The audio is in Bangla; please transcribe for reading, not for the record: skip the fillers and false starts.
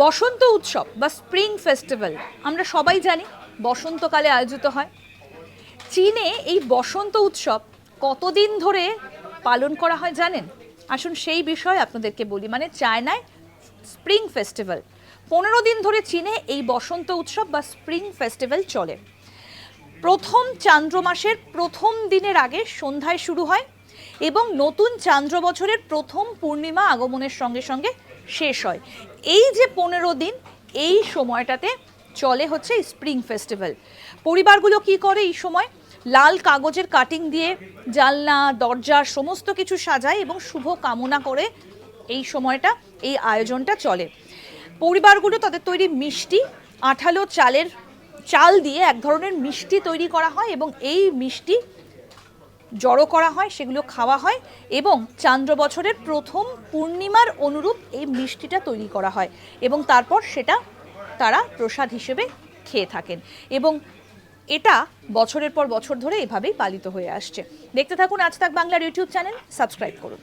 বসন্ত উৎসব বা স্প্রিং ফেস্টিভ্যাল আমরা সবাই জানি বসন্তকালে আয়োজিত হয়। চীনে এই বসন্ত উৎসব কতদিন ধরে পালন করা হয় জানেন? আসুন সেই বিষয়ে আপনাদেরকে বলি। মানে চায়নায় স্প্রিং ফেস্টিভ্যাল 15 দিন ধরে চীনে এই বসন্ত উৎসব বা স্প্রিং ফেস্টিভ্যাল চলে। প্রথম চান্দ্র মাসের প্রথম দিনের আগে সন্ধ্যায় শুরু হয় এবং নতুন চান্দ্র বছরের প্রথম পূর্ণিমা আগমনের সঙ্গে সঙ্গে শেষ হয়। এই যে 15 দিন, এই সময়টাতে চলে হচ্ছে স্প্রিং ফেস্টিভ্যাল। পরিবারগুলো কি করে এই সময়? লাল কাগজের কাটিং দিয়ে জানলা দরজা সমস্ত কিছু সাজায় এবং শুভ কামনা করে এই সময়টা, এই আয়োজনটা চলে। পরিবারগুলো তাদের তৈরি মিষ্টি, আঠালো চাল দিয়ে এক ধরনের মিষ্টি তৈরি করা হয় এবং এই মিষ্টি জড়ো করা হয়, সেগুলো খাওয়া হয় এবং চান্দ্র বছরের প্রথম পূর্ণিমার অনুরূপ এই মিষ্টিটা তৈরি করা হয় এবং তারপর সেটা তারা প্রসাদ হিসেবে খেয়ে থাকেন এবং এটা বছরের পর বছর ধরে এভাবেই পালিত হয়ে আসছে। দেখতে থাকুন আজ তাক বাংলার ইউটিউব চ্যানেল, সাবস্ক্রাইব করুন।